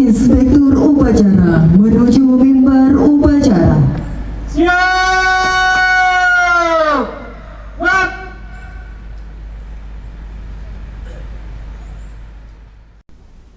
Inspektur upacara menuju mimbar upacara. Siap! Gerak!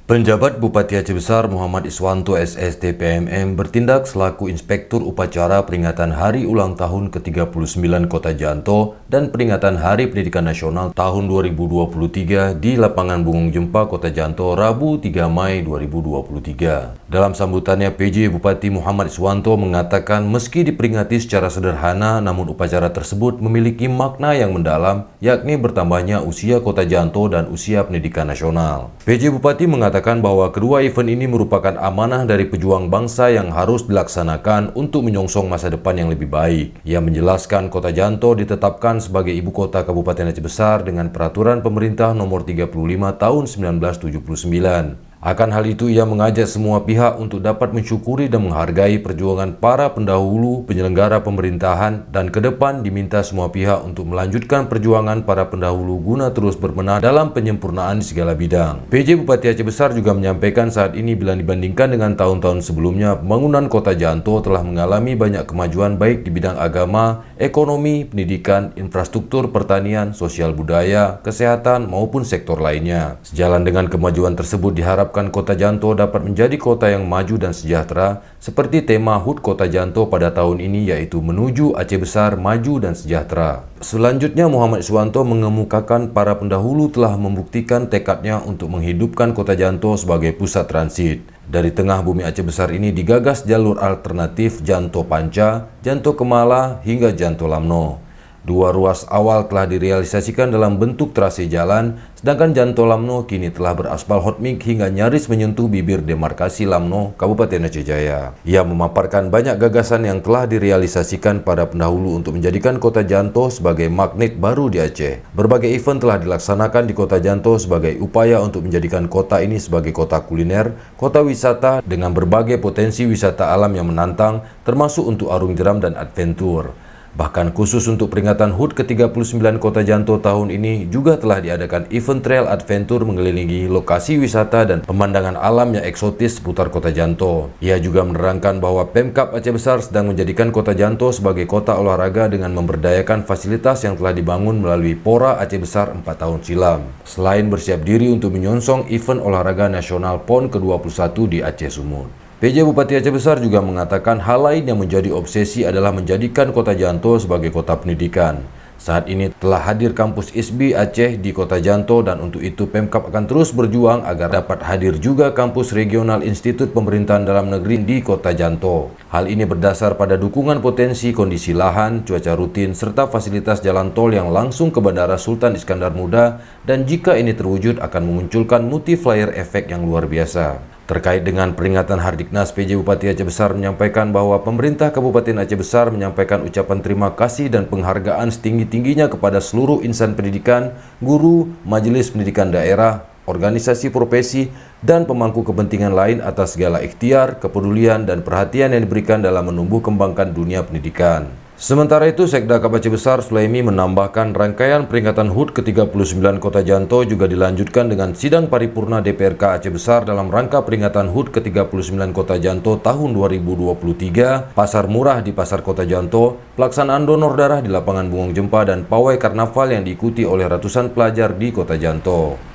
Penjabat Bupati Aceh Besar Muhammad Iswanto SST PMM bertindak selaku Inspektur Upacara peringatan Hari Ulang Tahun ke-39 Kota Janto dan peringatan Hari Pendidikan Nasional tahun 2023 di Lapangan Bungung Jempa Kota Janto Rabu 3 Mei 2023. Dalam sambutannya, PJ Bupati Muhammad Iswanto mengatakan meski diperingati secara sederhana, namun upacara tersebut memiliki makna yang mendalam, yakni bertambahnya usia Kota Janto dan usia pendidikan nasional. PJ Bupati mengatakan bahwa kedua event ini merupakan amanah dari pejuang bangsa yang harus dilaksanakan untuk menyongsong masa depan yang lebih baik. Ia menjelaskan Kota Janto ditetapkan sebagai ibu kota Kabupaten Aceh Besar dengan peraturan pemerintah nomor 35 tahun 1979. Akan hal itu, ia mengajak semua pihak untuk dapat mensyukuri dan menghargai perjuangan para pendahulu penyelenggara pemerintahan dan ke depan diminta semua pihak untuk melanjutkan perjuangan para pendahulu guna terus berbenah dalam penyempurnaan di segala bidang. PJ Bupati Aceh Besar juga menyampaikan saat ini bila dibandingkan dengan tahun-tahun sebelumnya, pembangunan Kota Janto telah mengalami banyak kemajuan baik di bidang agama, ekonomi, pendidikan, infrastruktur, pertanian, sosial budaya, kesehatan, maupun sektor lainnya. Sejalan dengan kemajuan tersebut diharapkan Kota Janto dapat menjadi kota yang maju dan sejahtera seperti tema HUT Kota Janto pada tahun ini, yaitu menuju Aceh Besar maju dan sejahtera. Selanjutnya, Muhammad Iswanto mengemukakan para pendahulu telah membuktikan tekadnya untuk menghidupkan Kota Janto sebagai pusat transit. Dari tengah bumi Aceh Besar ini digagas jalur alternatif Janto Panca, Janto Kemala, hingga Janto Lamno. Dua ruas awal telah direalisasikan dalam bentuk trase jalan, sedangkan Janto Lamno kini telah beraspal hot mix hingga nyaris menyentuh bibir demarkasi Lamno, Kabupaten Aceh Jaya. Ia memaparkan banyak gagasan yang telah direalisasikan pada pendahulu untuk menjadikan Kota Janto sebagai magnet baru di Aceh. Berbagai event telah dilaksanakan di Kota Janto sebagai upaya untuk menjadikan kota ini sebagai kota kuliner, kota wisata dengan berbagai potensi wisata alam yang menantang, termasuk untuk arung jeram dan adventure. Bahkan khusus untuk peringatan HUT ke-39 Kota Janto tahun ini juga telah diadakan event trail adventure mengelilingi lokasi wisata dan pemandangan alam yang eksotis seputar Kota Janto. Ia juga menerangkan bahwa Pemkab Aceh Besar sedang menjadikan Kota Janto sebagai kota olahraga dengan memberdayakan fasilitas yang telah dibangun melalui Pora Aceh Besar 4 tahun silam. Selain bersiap diri untuk menyongsong event olahraga nasional PON ke-21 di Aceh Sumut. PJ Bupati Aceh Besar juga mengatakan hal lain yang menjadi obsesi adalah menjadikan Kota Janto sebagai kota pendidikan. Saat ini telah hadir kampus ISBI Aceh di Kota Janto dan untuk itu Pemkab akan terus berjuang agar dapat hadir juga kampus regional Institut Pemerintahan Dalam Negeri di Kota Janto. Hal ini berdasar pada dukungan potensi kondisi lahan, cuaca rutin, serta fasilitas jalan tol yang langsung ke Bandara Sultan Iskandar Muda, dan jika ini terwujud akan memunculkan multiplier efek yang luar biasa. Terkait dengan peringatan Hardiknas, PJ Bupati Aceh Besar menyampaikan bahwa pemerintah Kabupaten Aceh Besar menyampaikan ucapan terima kasih dan penghargaan setinggi-tingginya kepada seluruh insan pendidikan, guru, majelis pendidikan daerah, organisasi profesi, dan pemangku kepentingan lain atas segala ikhtiar, kepedulian, dan perhatian yang diberikan dalam menumbuh kembangkan dunia pendidikan. Sementara itu, Sekda Kab Aceh Besar Sulaimi menambahkan rangkaian peringatan HUT ke-39 Kota Janto juga dilanjutkan dengan sidang paripurna DPRK Aceh Besar dalam rangka peringatan HUT ke-39 Kota Janto tahun 2023, pasar murah di Pasar Kota Janto, pelaksanaan donor darah di Lapangan Bungung Jempa, dan pawai karnaval yang diikuti oleh ratusan pelajar di Kota Janto.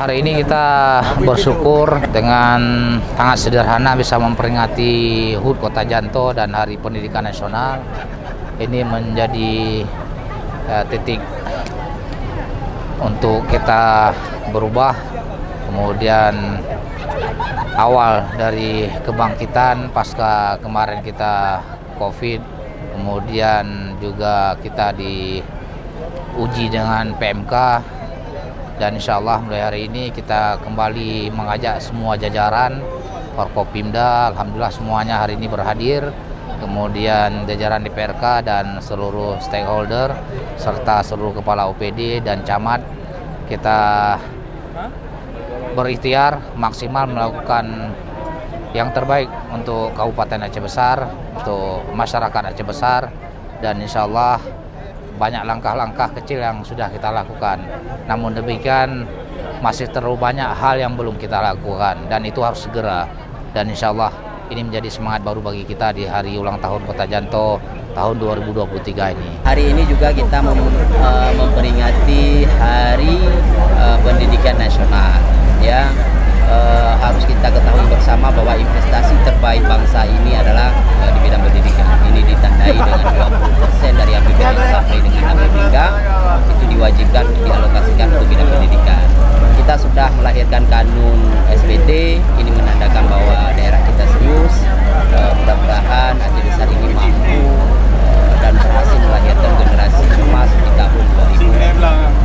Hari ini kita bersyukur dengan sangat sederhana bisa memperingati HUT Kota Janto dan Hari Pendidikan Nasional. Ini menjadi titik untuk kita berubah, kemudian awal dari kebangkitan pasca kemarin kita COVID, kemudian juga kita diuji dengan PMK. Dan insya Allah mulai hari ini kita kembali mengajak semua jajaran Forkopimda, alhamdulillah semuanya hari ini berhadir, kemudian jajaran DPRK dan seluruh stakeholder serta seluruh kepala OPD dan camat. Kita berikhtiar maksimal melakukan yang terbaik untuk Kabupaten Aceh Besar, untuk masyarakat Aceh Besar, dan insya Allah banyak langkah-langkah kecil yang sudah kita lakukan. Namun demikian masih terlalu banyak hal yang belum kita lakukan dan itu harus segera. Dan insya Allah ini menjadi semangat baru bagi kita di hari ulang tahun Kota Janto tahun 2023 ini. Hari ini juga kita memperingati Hari Pendidikan Nasional. Ya, harus kita ketahui bersama bahwa investasi terbaik bangsa ini adalah di bidang pendidikan. Ini ditandai dengan 20% dari APBN sampai dengan APBD itu diwajibkan untuk dialokasikan untuk bidang pendidikan. Kita sudah melahirkan kanun SBT, ini menandakan bahwa daerah kita serius. Mudah-mudahan Aceh Besar ini mampu dan berhasil melahirkan generasi emas di tahun 2000.